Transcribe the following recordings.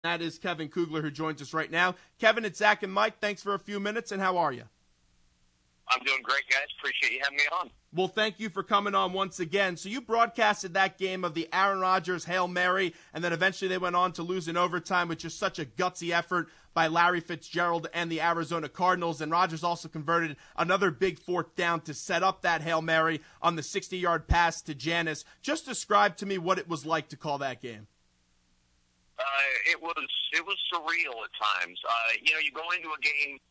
That is Kevin Kugler, who joins us right now. Kevin, it's Zach and Mike. Thanks for a few minutes, and how are you? I'm doing great, guys. Appreciate you having me on. Well, thank you for coming on once again. So you broadcasted that game of the Aaron Rodgers Hail Mary, and then eventually they went on to lose in overtime with just such a gutsy effort by Larry Fitzgerald and the Arizona Cardinals. And Rodgers also converted another big fourth down to set up that Hail Mary on the 60-yard pass to Janis. Just describe to me what it was like to call that game. It was surreal at times. You go into a game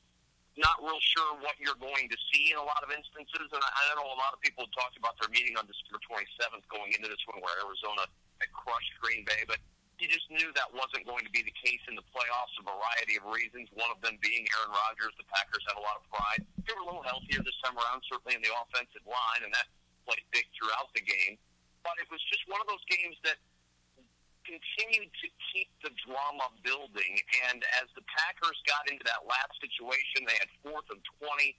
not real sure what you're going to see in a lot of instances, and I know a lot of people talked about their meeting on December 27th going into this one where Arizona had crushed Green Bay, but you just knew that wasn't going to be the case in the playoffs, a variety of reasons, one of them being Aaron Rodgers. The Packers had a lot of pride. They were a little healthier this time around, certainly in the offensive line, and that played big throughout the game. But it was just one of those games that continued to keep the drama building, and as the Packers got into that last situation, they had 4th and 20.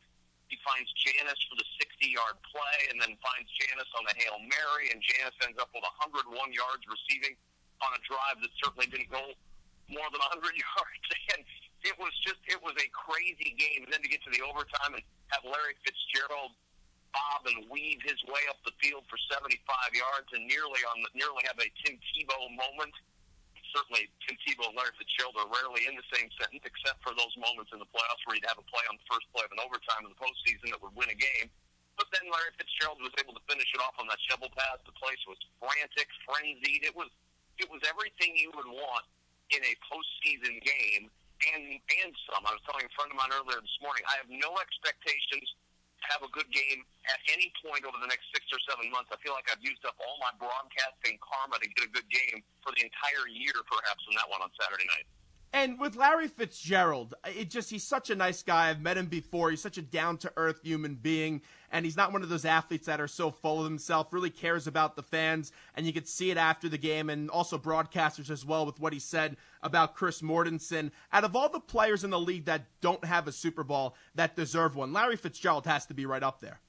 He finds Janis for the 60-yard play, and then finds Janis on the Hail Mary, and Janis ends up with 101 yards receiving on a drive that certainly didn't go more than 100 yards. And it was a crazy game. And then to get to the overtime and have Larry Fitzgerald bob and weave his way up the field for 75 yards and nearly have a Tim Tebow moment. Certainly, Tim Tebow and Larry Fitzgerald are rarely in the same sentence, except for those moments in the playoffs where you'd have a play on the first play of an overtime in the postseason that would win a game. But then Larry Fitzgerald was able to finish it off on that shovel pass. The place was frantic, frenzied. It was everything you would want in a postseason game and some. I was telling a friend of mine earlier this morning, I have no expectations have a good game at any point over the next 6 or 7 months. I feel like I've used up all my broadcasting karma to get a good game for the entire year, perhaps, in that one on Saturday night. And with Larry Fitzgerald, he's such a nice guy. I've met him before. He's such a down-to-earth human being, and he's not one of those athletes that are so full of himself, really cares about the fans, and you could see it after the game, and also broadcasters as well with what he said about Chris Mortensen. Out of all the players in the league that don't have a Super Bowl that deserve one, Larry Fitzgerald has to be right up there.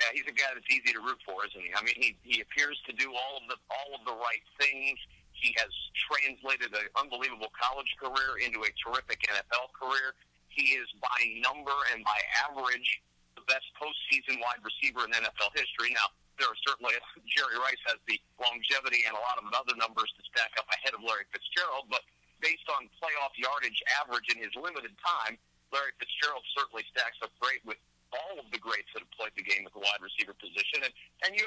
Yeah, he's a guy that's easy to root for, isn't he? I mean, he appears to do all of the right things. He has translated an unbelievable college career into a terrific NFL career. He is by number and by average the best postseason wide receiver in NFL history. Now, there are certainly, Jerry Rice has the longevity and a lot of other numbers to stack up ahead of Larry Fitzgerald, but based on playoff yardage average in his limited time, Larry Fitzgerald certainly stacks up great with all of the greats that have played the game at the wide receiver position. And you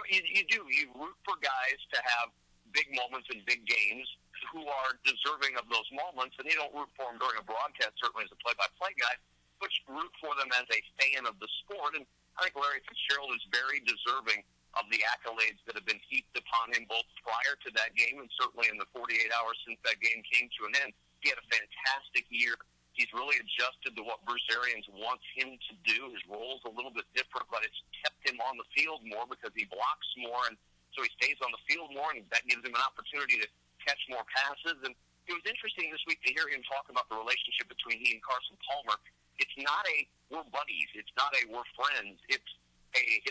root for guys to have big moments in big games who are deserving of those moments, and you don't root for them during a broadcast, certainly as a play-by-play guy, but you root for them as a fan of the sport. And I think Larry Fitzgerald is very deserving of the accolades that have been heaped upon him both prior to that game and certainly in the 48 hours since that game came to an end. He had a fantastic year. He's really adjusted to what Bruce Arians wants him to do. His role's a little bit different, but it's kept him on the field more because he blocks more, and so he stays on the field more, and that gives him an opportunity to catch more passes. And it was interesting this week to hear him talk about the relationship between he and Carson Palmer. It's not a we're buddies. It's not a we're friends. It's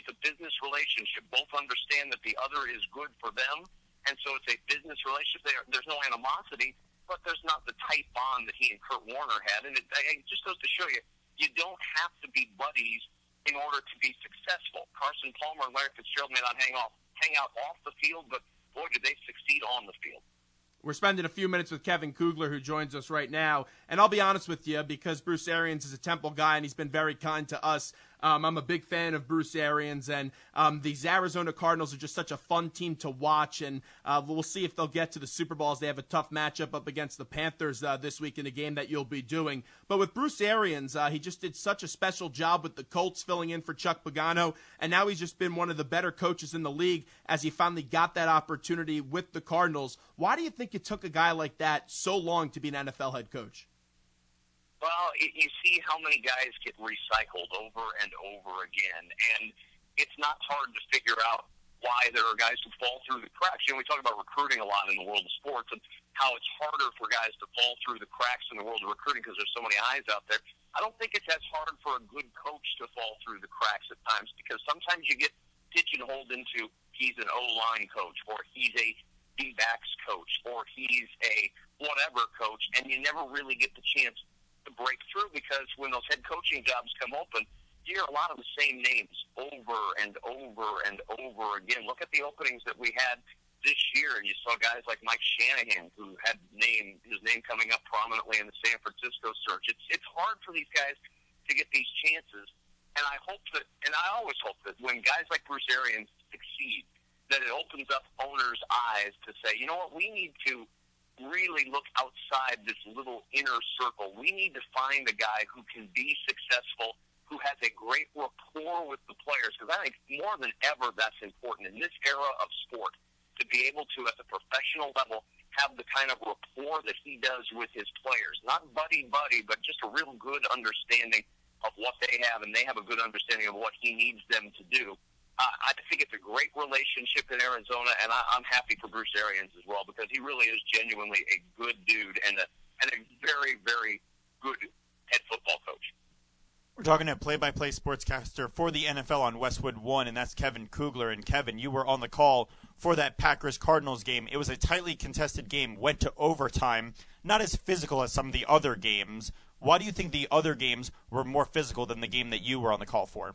a business relationship. Both understand that the other is good for them, and so it's a business relationship. There's no animosity, but there's not the tight bond that he and Kurt Warner had. And it just goes to show you, you don't have to be buddies in order to be successful. Carson Palmer and Larry Fitzgerald may not hang out off the field, but boy, did they succeed on the field. We're spending a few minutes with Kevin Kugler, who joins us right now. And I'll be honest with you, because Bruce Arians is a Temple guy and he's been very kind to us. I'm a big fan of Bruce Arians, and these Arizona Cardinals are just such a fun team to watch, and we'll see if they'll get to the Super Bowl as they have a tough matchup up against the Panthers this week in a game that you'll be doing. But with Bruce Arians, he just did such a special job with the Colts filling in for Chuck Pagano, and now he's just been one of the better coaches in the league as he finally got that opportunity with the Cardinals. Why do you think it took a guy like that so long to be an NFL head coach? Well, you see how many guys get recycled over and over again, and it's not hard to figure out why there are guys who fall through the cracks. You know, we talk about recruiting a lot in the world of sports and how it's harder for guys to fall through the cracks in the world of recruiting because there's so many eyes out there. I don't think it's as hard for a good coach to fall through the cracks at times because sometimes you get pigeonholed into he's an O-line coach or he's a D-backs coach or he's a whatever coach, and you never really get the chance to break through because when those head coaching jobs come open, you hear a lot of the same names over and over and over again. Look at the openings that we had this year, and you saw guys like Mike Shanahan, who had his name coming up prominently in the San Francisco search. It's hard for these guys to get these chances, and I always hope that when guys like Bruce Arians succeed, that it opens up owners' eyes to say, you know what, we need to really look outside this little inner circle. We need to find a guy who can be successful, who has a great rapport with the players, because I think more than ever that's important in this era of sport, to be able to, at the professional level, have the kind of rapport that he does with his players. Not buddy-buddy, but just a real good understanding of what they have, and they have a good understanding of what he needs them to do. I think it's a great relationship in Arizona, and I'm happy for Bruce Arians as well, because he really is genuinely a good dude and a very, very good head football coach. We're talking to play-by-play sportscaster for the NFL on Westwood One, and that's Kevin Kugler. And Kevin, you were on the call for that Packers-Cardinals game. It was a tightly contested game, went to overtime, not as physical as some of the other games. Why do you think the other games were more physical than the game that you were on the call for?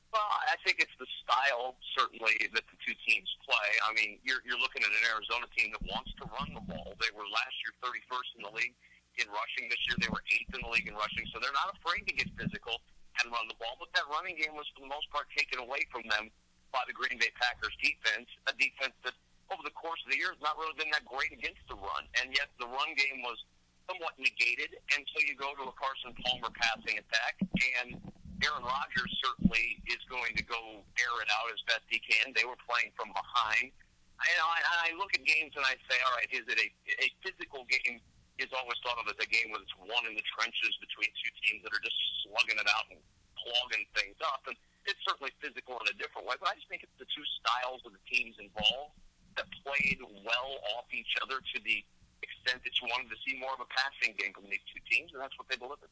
Well, I think it's the style, certainly, that the two teams play. I mean, you're looking at an Arizona team that wants to run the ball. They were last year 31st in the league in rushing. This year they were 8th in the league in rushing, so they're not afraid to get physical and run the ball. But that running game was, for the most part, taken away from them by the Green Bay Packers defense, a defense that over the course of the year has not really been that great against the run. And yet the run game was somewhat negated until you go to a Carson Palmer passing attack, and Aaron Rodgers certainly is going to go air it out as best he can. They were playing from behind. I look at games and I say, all right, is it a physical game? Is always thought of as a game where it's won in the trenches between two teams that are just slugging it out and clogging things up. And it's certainly physical in a different way, but I just think it's the two styles of the teams involved that played well off each other to the extent that you wanted to see more of a passing game from these two teams, and that's what they delivered.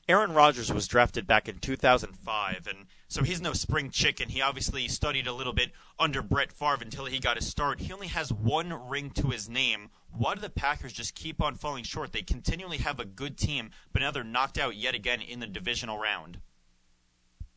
Aaron Rodgers was drafted back in 2005, and so he's no spring chicken. He obviously studied a little bit under Brett Favre until he got his start. He only has one ring to his name. Why do the Packers just keep on falling short? They continually have a good team, but now they're knocked out yet again in the divisional round.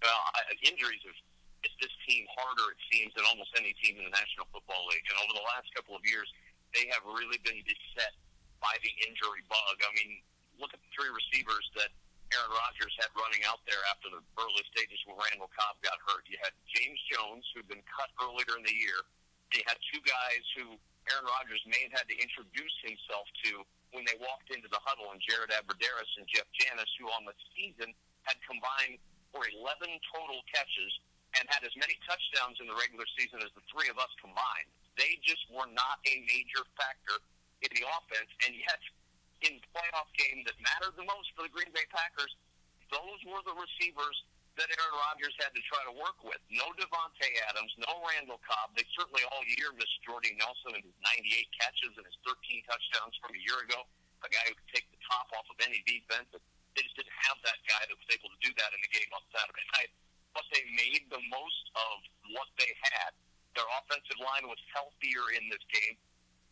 Well, injuries have hit this team harder, it seems, than almost any team in the National Football League. And over the last couple of years, they have really been beset by the injury bug. I mean, look at the three receivers that Aaron Rodgers had running out there after the early stages when Randall Cobb got hurt. You had James Jones, who'd been cut earlier in the year. You had two guys who Aaron Rodgers may have had to introduce himself to when they walked into the huddle, and Jared Abbrederis and Jeff Janis, who on the season had combined for 11 total catches and had as many touchdowns in the regular season as the three of us combined. They just were not a major factor in the offense, and yet in playoff games that mattered the most for the Green Bay Packers, those were the receivers that Aaron Rodgers had to try to work with. No Devontae Adams, no Randall Cobb. They certainly all year missed Jordy Nelson and his 98 catches and his 13 touchdowns from a year ago, a guy who could take the top off of any defense. But they just didn't have that guy that was able to do that in the game on Saturday night. But they made the most of what they had. Their offensive line was healthier in this game,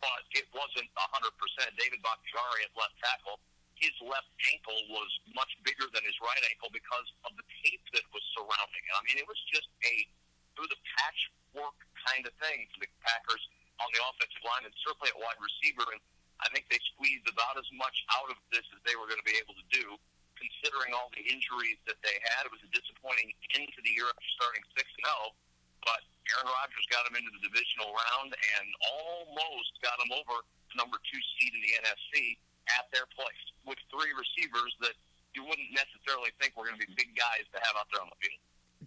but it wasn't 100%. David Bakhtiari at left tackle, his left ankle was much bigger than his right ankle because of the tape that was surrounding it. I mean, it was just it was a patchwork kind of thing for the Packers on the offensive line and certainly at wide receiver. And I think they squeezed about as much out of this as they were going to be able to do, considering all the injuries that they had. It was a disappointing end to the year after starting 6-0, but Aaron Rodgers got him into the divisional round and almost got him over the number 2 seed in the NFC at their place with three receivers that you wouldn't necessarily think were going to be big guys to have out there on the field.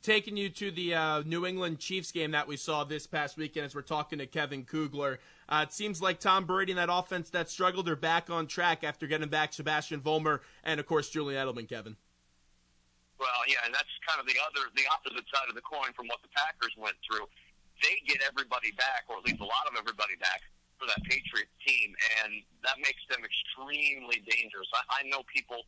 Taking you to the New England Chiefs game that we saw this past weekend as we're talking to Kevin Kugler, it seems like Tom Brady and that offense that struggled are back on track after getting back Sebastian Vollmer and, of course, Julian Edelman, Kevin. Well, yeah, and that's kind of the opposite side of the coin from what the Packers went through. They get everybody back, or at least a lot of everybody back, for that Patriots team, and that makes them extremely dangerous. I know people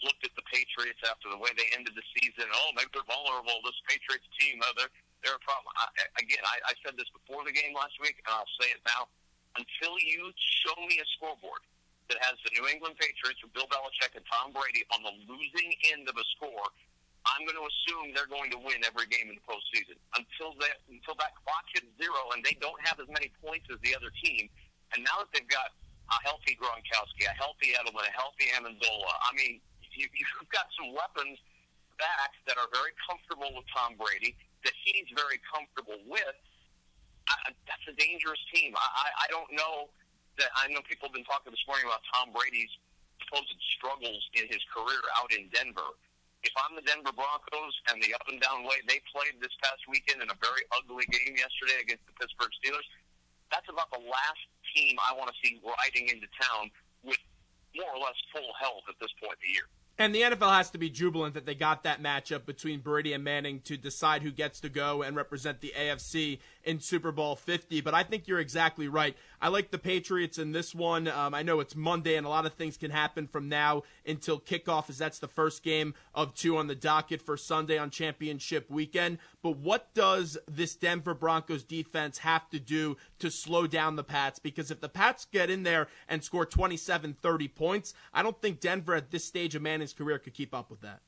looked at the Patriots after the way they ended the season. Oh, maybe they're vulnerable. This Patriots team, they're a problem. I said this before the game last week, and I'll say it now. until you show me a scoreboard that has the New England Patriots with Bill Belichick and Tom Brady on the losing end of a score, I'm going to assume they're going to win every game in the postseason. Until that clock hits zero and they don't have as many points as the other team, and now that they've got a healthy Gronkowski, a healthy Edelman, a healthy Amendola, I mean, you've got some weapons back that are very comfortable with Tom Brady, that he's very comfortable with. That's a dangerous team. I don't know that. I know people have been talking this morning about Tom Brady's supposed struggles in his career out in Denver. If I'm the Denver Broncos and the up and down way they played this past weekend in a very ugly game yesterday against the Pittsburgh Steelers, that's about the last team I want to see riding into town with more or less full health at this point in the year. And the NFL has to be jubilant that they got that matchup between Brady and Manning to decide who gets to go and represent the AFC in Super Bowl 50. But I think you're exactly right. I like the Patriots in this one. I know it's Monday and a lot of things can happen from now until kickoff, as that's the first game of two on the docket for Sunday on championship weekend. But what does this Denver Broncos defense have to do to slow down the Pats? Because if the Pats get in there and score 27, 30 points, I don't think Denver at this stage of Manning's career could keep up with that.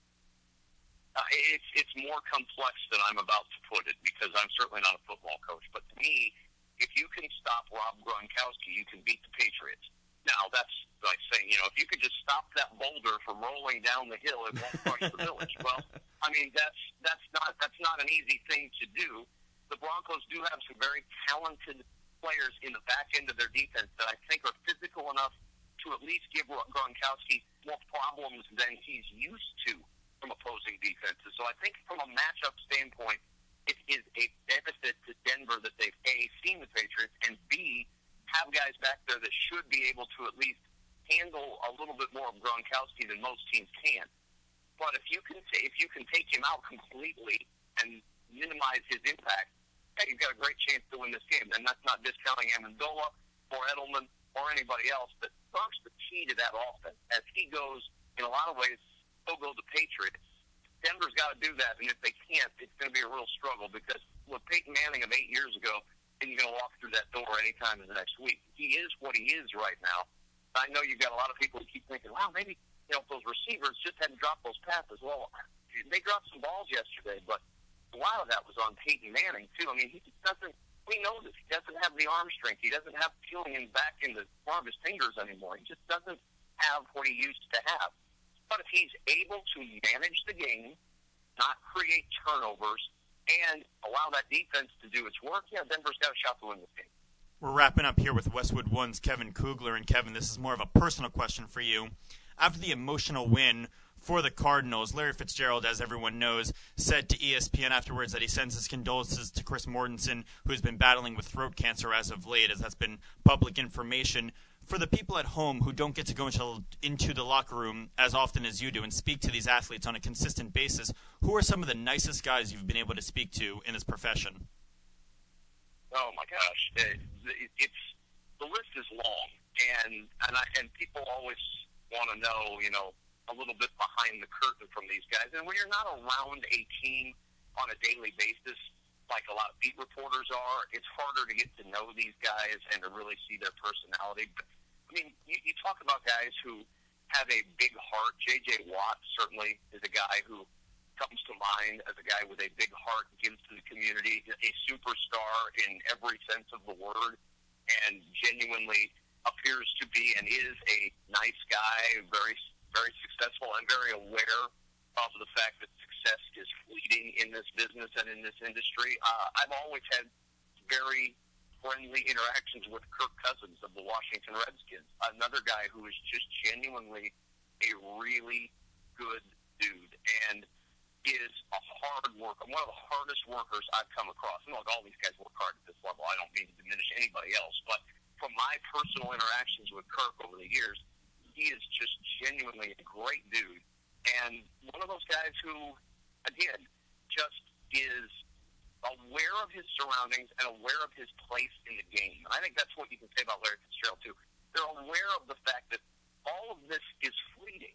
It's more complex than I'm about to put it, because I'm certainly not a football coach. But to me, if you can stop Rob Gronkowski, you can beat the Patriots. Now, that's like saying, if you could just stop that boulder from rolling down the hill, it won't crush the village. Well, I mean, that's not an easy thing to do. The Broncos do have some very talented players in the back end of their defense that I think are physical enough to at least give Gronkowski more problems than he's used to from opposing defenses. So I think from a matchup standpoint, it is a benefit to Denver that they've, A, seen the Patriots, and B, have guys back there that should be able to at least handle a little bit more of Gronkowski than most teams can. But if you can take him out completely and minimize his impact, hey, you've got a great chance to win this game. And that's not discounting Amendola or Edelman or anybody else, but Gronk's the key to that offense. As he goes, in a lot of ways, so go the Patriots. Denver's got to do that, and if they can't, it's going to be a real struggle, because with Peyton Manning of 8 years ago, isn't going to walk through that door anytime in the next week. He is what he is right now. I know you've got a lot of people who keep thinking, wow, maybe those receivers just hadn't dropped those passes. Well, they dropped some balls yesterday, but a lot of that was on Peyton Manning, too. I mean, he just doesn't – we know this. He doesn't have the arm strength. He doesn't have feeling back in the front of his fingers anymore. He just doesn't have what he used to have. But if he's able to manage the game, not create turnovers, and allow that defense to do its work, Denver's got a shot to win this game. We're wrapping up here with Westwood One's Kevin Kugler. And Kevin, this is more of a personal question for you. After the emotional win for the Cardinals, Larry Fitzgerald, as everyone knows, said to ESPN afterwards that he sends his condolences to Chris Mortensen, who's been battling with throat cancer as of late, as that's been public information. For the people at home who don't get to go into the locker room as often as you do and speak to these athletes on a consistent basis, who are some of the nicest guys you've been able to speak to in this profession? Oh my gosh, it's the list is long, and people always want to know, a little bit behind the curtain from these guys. And when you're not around a team on a daily basis, like a lot of beat reporters are, it's harder to get to know these guys and to really see their personality. But I mean, you talk about guys who have a big heart. J.J. Watt certainly is a guy who comes to mind as a guy with a big heart, gives to the community, a superstar in every sense of the word, and genuinely appears to be and is a nice guy, very, very successful, and very aware of the fact that success is fleeting in this business and in this industry. I've always had very friendly interactions with Kirk Cousins of the Washington Redskins, another guy who is just genuinely a really good dude and is a hard worker, one of the hardest workers I've come across. And look, all these guys work hard at this level. I don't mean to diminish anybody else, but from my personal interactions with Kirk over the years, he is just genuinely a great dude. And one of those guys who, again, just is aware of his surroundings and aware of his place in the game. And I think that's what you can say about Larry Fitzgerald, too. They're aware of the fact that all of this is fleeting,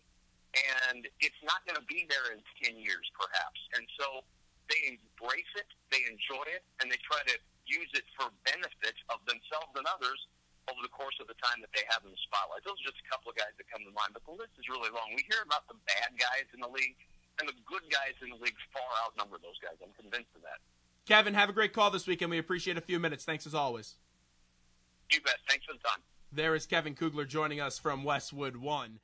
and it's not going to be there in 10 years, perhaps. And so they embrace it, they enjoy it, and they try to use it for benefit of themselves and others. over the course of the time that they have in the spotlight. Those are just a couple of guys that come to mind, but the list is really long. We hear about the bad guys in the league, and the good guys in the league far outnumber those guys. I'm convinced of that. Kevin, have a great call this weekend. We appreciate a few minutes. Thanks as always. You bet. Thanks for the time. There is Kevin Kugler joining us from Westwood One.